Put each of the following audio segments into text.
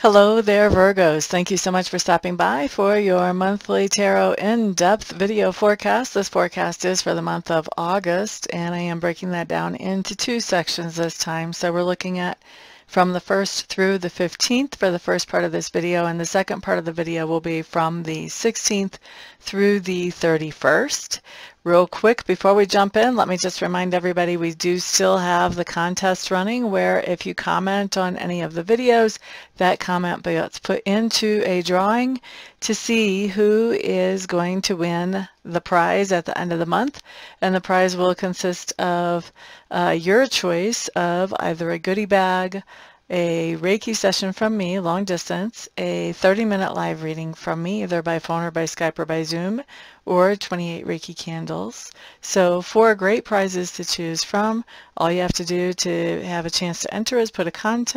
Hello there, Virgos. Thank you so much for stopping by for your monthly tarot in-depth video forecast. This forecast is for the month of August, and I am breaking that down into two sections this time. So we're looking at from the 1st through the 15th for the first part of this video, and the second part of the video will be from the 16th through the 31st. Real quick, before we jump in, let me just remind everybody we do still have the contest running where if you comment on any of the videos, that comment gets put into a drawing to see who is going to win the prize at the end of the month. And the prize will consist of your choice of either a goodie bag, a Reiki session from me, long distance, a 30-minute live reading from me, either by phone or by Skype or by Zoom, or 28 Reiki candles. So 4 great prizes to choose from. All you have to do to have a chance to enter is put a comment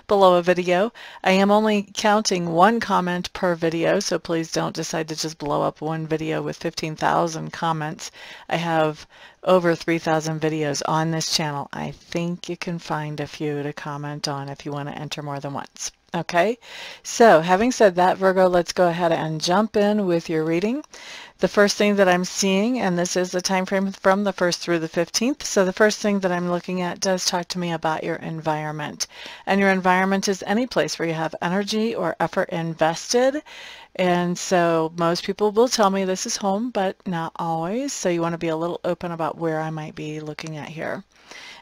below a video. I am only counting 1 comment per video, so please don't decide to just blow up one video with 15,000 comments. I have over 3,000 videos on this channel. I think you can find a few to comment on if you want to enter more than once. Okay, so having said that, Virgo, let's go ahead and jump in with your reading. The first thing that I'm seeing, and this is the time frame from the 1st through the 15th, so the first thing that I'm looking at does talk to me about your environment. And your environment is any place where you have energy or effort invested. And so most people will tell me this is home, but not always. So you want to be a little open about where I might be looking at here.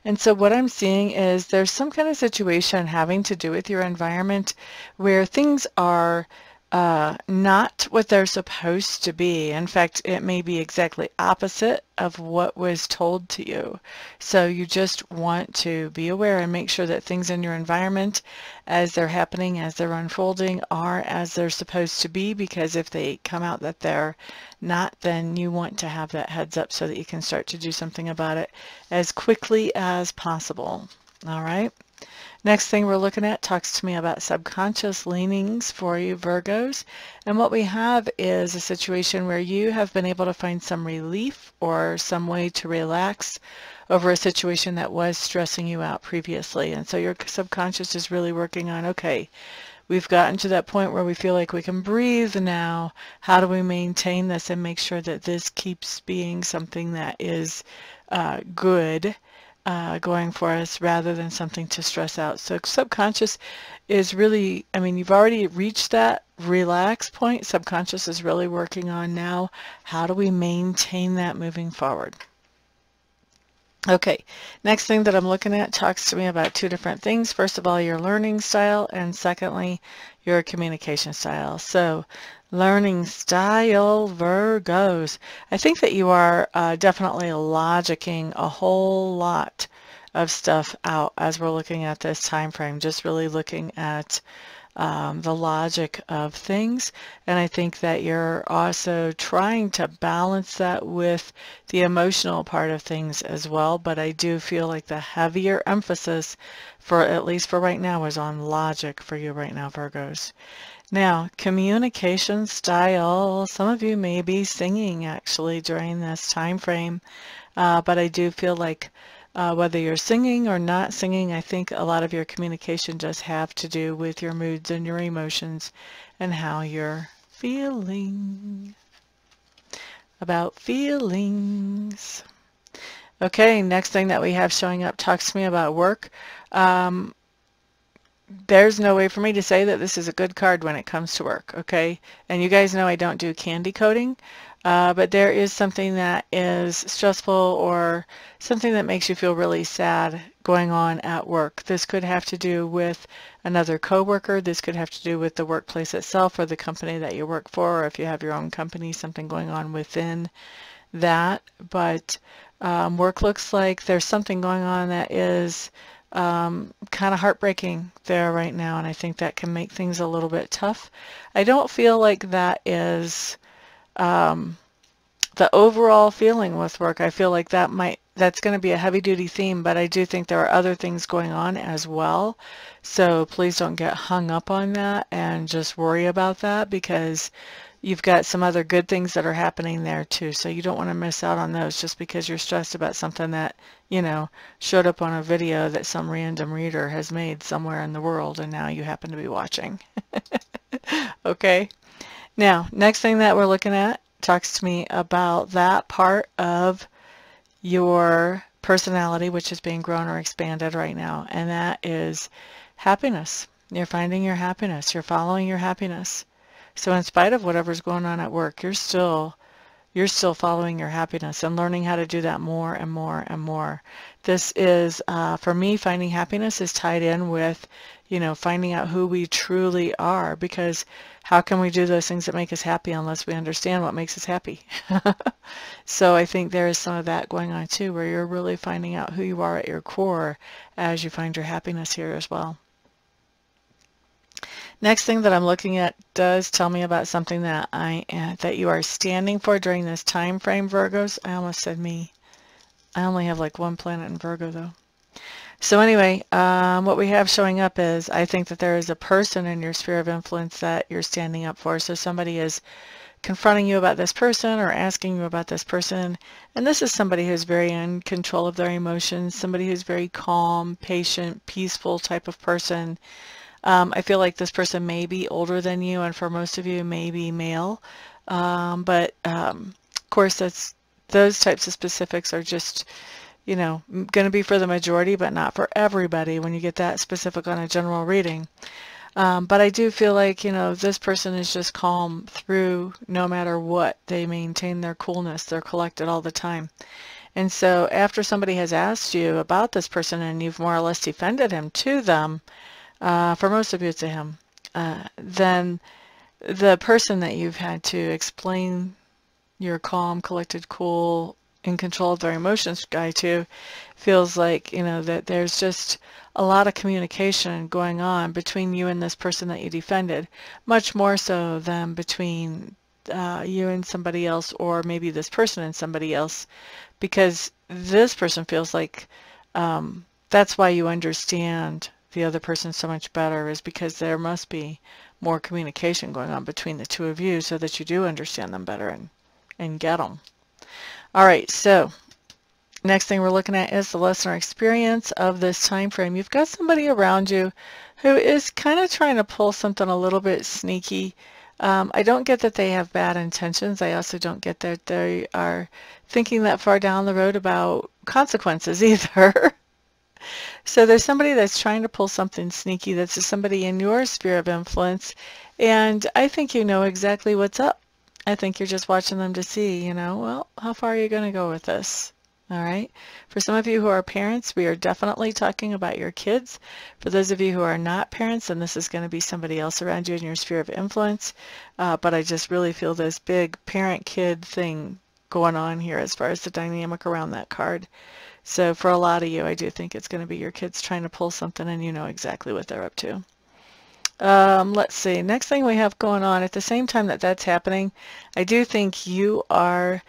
And so what I'm seeing is there's some kind of situation having to do with your environment where things are not what they're supposed to be. In fact, it may be exactly opposite of what was told to you. So you just want to be aware and make sure that things in your environment as they're happening, as they're unfolding, are as they're supposed to be, because if they come out that they're not, then you want to have that heads up so that you can start to do something about it as quickly as possible. All right. Next thing we're looking at talks to me about subconscious leanings for you Virgos, and what we have is a situation where you have been able to find some relief or some way to relax over a situation that was stressing you out previously. And so your subconscious is really working on, okay, we've gotten to that point where we feel like we can breathe now. How do we maintain this and make sure that this keeps being something that is good going for us rather than something to stress out? So subconscious is really, I mean, you've already reached that relax point. Subconscious is really working on now, how do we maintain that moving forward? Okay, next thing that I'm looking at talks to me about 2 different things. First of all, your learning style, and secondly, your communication style. So learning style, Virgos. I think that you are definitely logicking a whole lot of stuff out as we're looking at this time frame, just really looking at the logic of things. And I think that you're also trying to balance that with the emotional part of things as well. But I do feel like the heavier emphasis, for at least for right now, is on logic for you right now, Virgos. Now, communication style. Some of you may be singing actually during this time frame, but I do feel like whether you're singing or not singing, I think a lot of your communication does have to do with your moods and your emotions and how you're feeling. About feelings. Okay, next thing that we have showing up talks to me about work. There's no way for me to say that this is a good card when it comes to work, okay? And you guys know I don't do candy coating, but there is something that is stressful or something that makes you feel really sad going on at work. This could have to do with another coworker. This could have to do with the workplace itself or the company that you work for, or if you have your own company, something going on within that. But work looks like there's something going on that is kind of heartbreaking there right now, and I think that can make things a little bit tough. I don't feel like that is the overall feeling with work. I feel like that's going to be a heavy-duty theme, but I do think there are other things going on as well. So please don't get hung up on that and just worry about that, because you've got some other good things that are happening there too. So you don't want to miss out on those just because you're stressed about something that, you know, showed up on a video that some random reader has made somewhere in the world and now you happen to be watching. Okay. Now, next thing that we're looking at talks to me about that part of your personality which is being grown or expanded right now, and that is happiness. You're finding your happiness. You're following your happiness. So in spite of whatever's going on at work, you're still following your happiness and learning how to do that more and more and more. This is, for me, finding happiness is tied in with, you know, finding out who we truly are, because how can we do those things that make us happy unless we understand what makes us happy? So I think there is some of that going on too, where you're really finding out who you are at your core as you find your happiness here as well. Next thing that I'm looking at does tell me about something that that you are standing for during this time frame, Virgos. I almost said me. I only have like one planet in Virgo though. So anyway, what we have showing up is I think that there is a person in your sphere of influence that you're standing up for. So somebody is confronting you about this person or asking you about this person. And this is somebody who's very in control of their emotions, somebody who's very calm, patient, peaceful type of person. I feel like this person may be older than you, and for most of you may be male, but of course those types of specifics are just, you know, going to be for the majority but not for everybody when you get that specific on a general reading. But I do feel like, you know, this person is just calm through no matter what. They maintain their coolness. They're collected all the time. And so after somebody has asked you about this person and you've more or less defended him to them, for most of you it's a him, then the person that you've had to explain your calm, collected, cool, in control of their emotions guy to feels like, you know, that there's just a lot of communication going on between you and this person that you defended, much more so than between you and somebody else, or maybe this person and somebody else, because this person feels like that's why you understand the other person so much better, is because there must be more communication going on between the two of you so that you do understand them better and get them. All right, so next thing we're looking at is the lesson or experience of this time frame. You've got somebody around you who is kind of trying to pull something a little bit sneaky. I don't get that they have bad intentions. I also don't get that they are thinking that far down the road about consequences either. So there's somebody that's trying to pull something sneaky. That's somebody in your sphere of influence, and I think you know exactly what's up. I think you're just watching them to see, you know, well, how far are you going to go with this? All right. For some of you who are parents, we are definitely talking about your kids. For those of you who are not parents, then this is going to be somebody else around you in your sphere of influence. But I just really feel this big parent-kid thing going on here as far as the dynamic around that card. So for a lot of you, I do think it's going to be your kids trying to pull something, and you know exactly what they're up to. Let's see. Next thing we have going on, at the same time that that's happening, I do think you are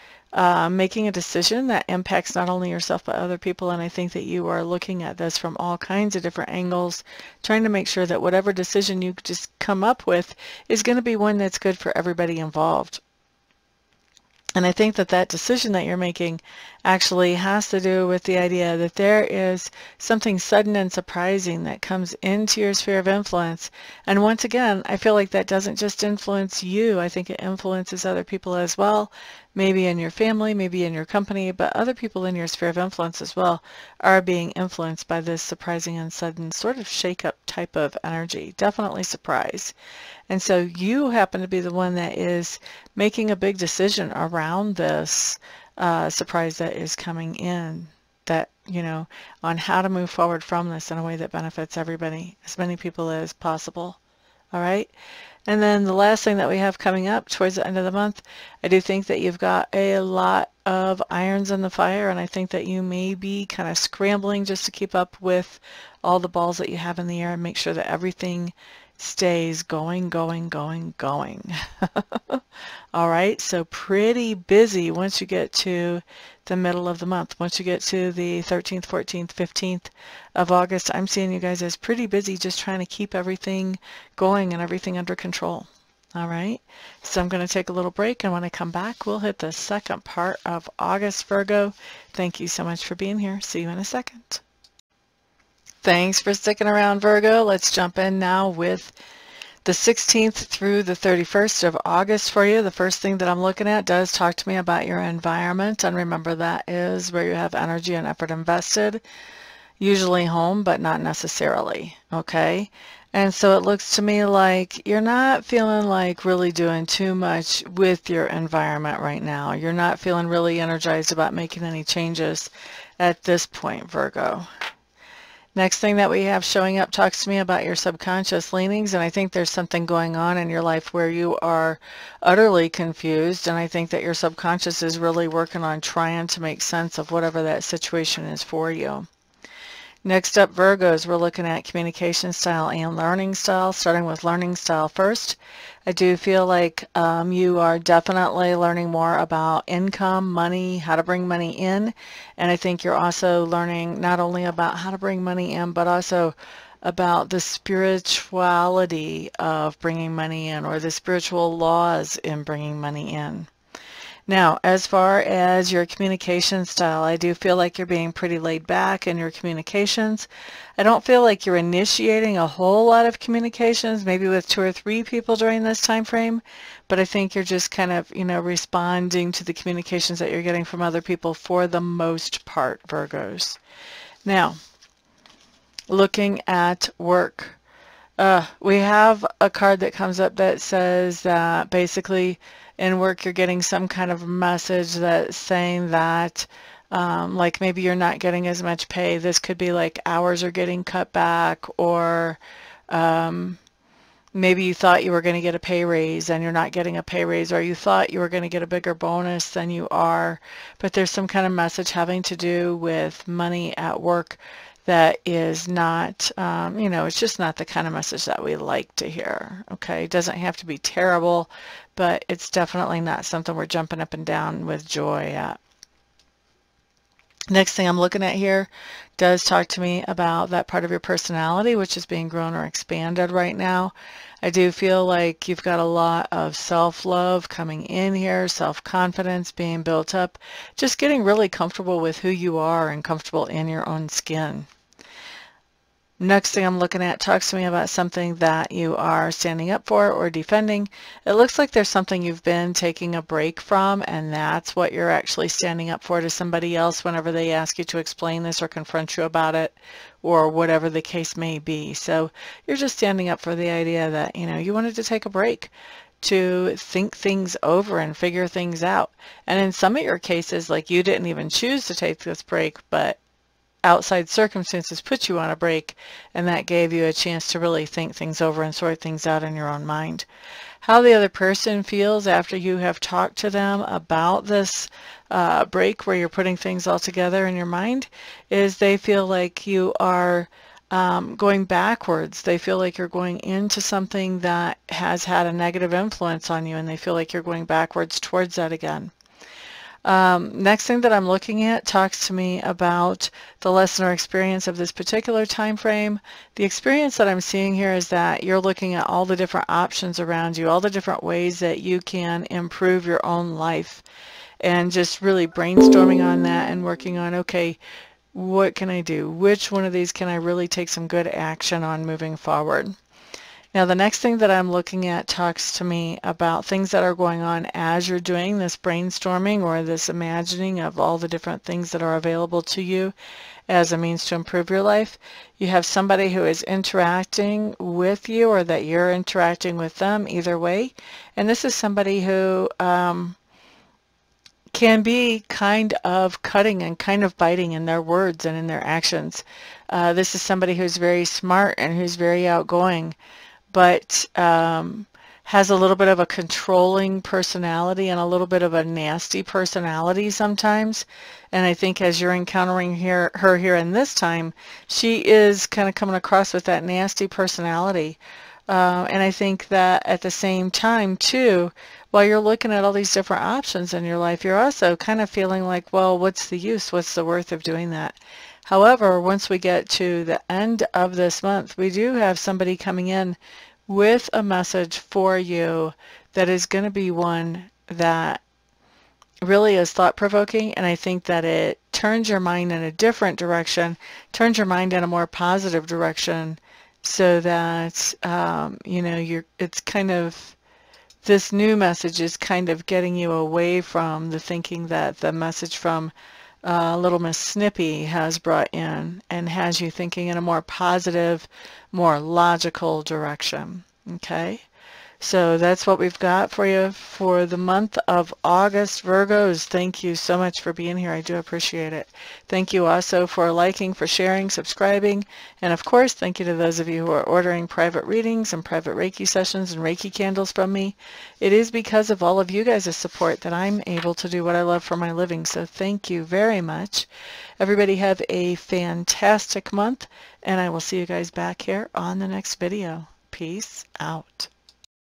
making a decision that impacts not only yourself but other people, and I think that you are looking at this from all kinds of different angles, trying to make sure that whatever decision you just come up with is going to be one that's good for everybody involved. And I think that that decision that you're making actually has to do with the idea that there is something sudden and surprising that comes into your sphere of influence. And once again, I feel like that doesn't just influence you. I think it influences other people as well, maybe in your family, maybe in your company, but other people in your sphere of influence as well are being influenced by this surprising and sudden sort of shake-up type of energy. Definitely surprise. And so you happen to be the one that is making a big decision around this surprise that is coming in, that, you know, on how to move forward from this in a way that benefits everybody, as many people as possible. All right. And then the last thing that we have coming up towards the end of the month, I do think that you've got a lot of irons in the fire, and I think that you may be kind of scrambling just to keep up with all the balls that you have in the air and make sure that everything stays going. All right, so pretty busy once you get to the middle of the month. Once you get to the 13th, 14th, 15th of August, I'm seeing you guys as pretty busy just trying to keep everything going and everything under control. All right, so I'm going to take a little break, and when I come back, we'll hit the second part of August, Virgo. Thank you so much for being here. See you in a second. Thanks for sticking around, Virgo. Let's jump in now with the 16th through the 31st of August for you. The first thing that I'm looking at does talk to me about your environment, and remember that is where you have energy and effort invested, usually home, but not necessarily, okay? And so it looks to me like you're not feeling like really doing too much with your environment right now. You're not feeling really energized about making any changes at this point, Virgo. Next thing that we have showing up talks to me about your subconscious leanings, and I think there's something going on in your life where you are utterly confused, and I think that your subconscious is really working on trying to make sense of whatever that situation is for you. Next up, Virgos, we're looking at communication style and learning style, starting with learning style first. I do feel like you are definitely learning more about income, money, how to bring money in, and I think you're also learning not only about how to bring money in, but also about the spirituality of bringing money in, or the spiritual laws in bringing money in. Now, as far as your communication style, I do feel like you're being pretty laid back in your communications. I don't feel like you're initiating a whole lot of communications, maybe with 2 or 3 people during this time frame, but I think you're just kind of, responding to the communications that you're getting from other people for the most part, Virgos. Now, looking at work. We have a card that comes up that says that basically in work you're getting some kind of message that's saying that like maybe you're not getting as much pay. This could be like hours are getting cut back, or maybe you thought you were going to get a pay raise and you're not getting a pay raise, or you thought you were going to get a bigger bonus than you are, but there's some kind of message having to do with money at work that is not, it's just not the kind of message that we like to hear, okay? It doesn't have to be terrible, but it's definitely not something we're jumping up and down with joy at. Next thing I'm looking at here does talk to me about that part of your personality which is being grown or expanded right now. I do feel like you've got a lot of self-love coming in here, self-confidence being built up, just getting really comfortable with who you are and comfortable in your own skin. Next thing I'm looking at talks to me about something that you are standing up for or defending. It looks like there's something you've been taking a break from, and that's what you're actually standing up for to somebody else whenever they ask you to explain this or confront you about it, or whatever the case may be. So you're just standing up for the idea that, you wanted to take a break to think things over and figure things out. And in some of your cases, like, you didn't even choose to take this break, but outside circumstances put you on a break, and that gave you a chance to really think things over and sort things out in your own mind. How the other person feels after you have talked to them about this break where you're putting things all together in your mind is they feel like you are going backwards. They feel like you're going into something that has had a negative influence on you, and they feel like you're going backwards towards that again. Next thing that I'm looking at talks to me about the lesson or experience of this particular time frame. The experience that I'm seeing here is that you're looking at all the different options around you, all the different ways that you can improve your own life, and just really brainstorming on that and working on, okay, what can I do? Which one of these can I really take some good action on moving forward? Now, the next thing that I'm looking at talks to me about things that are going on as you're doing this brainstorming or this imagining of all the different things that are available to you as a means to improve your life. You have somebody who is interacting with you, or that you're interacting with them, either way. And this is somebody who can be kind of cutting and kind of biting in their words and in their actions. This is somebody who's very smart and who's very outgoing, but has a little bit of a controlling personality and a little bit of a nasty personality sometimes. And I think as you're encountering her here in this time, she is kind of coming across with that nasty personality. And I think that at the same time, too, while you're looking at all these different options in your life, you're also kind of feeling like, well, what's the use? What's the worth of doing that? However, once we get to the end of this month, we do have somebody coming in with a message for you that is going to be one that really is thought-provoking, and I think that it turns your mind in a different direction, turns your mind in a more positive direction, so that you know, it's kind of, this new message is kind of getting you away from the thinking that the message from Little Miss Snippy has brought in, and has you thinking in a more positive, more logical direction. Okay? So that's what we've got for you for the month of August, Virgos. Thank you so much for being here. I do appreciate it. Thank you also for liking, for sharing, subscribing, and of course, thank you to those of you who are ordering private readings and private Reiki sessions and Reiki candles from me. It is because of all of you guys' support that I'm able to do what I love for my living, so thank you very much. Everybody have a fantastic month, and I will see you guys back here on the next video. Peace out.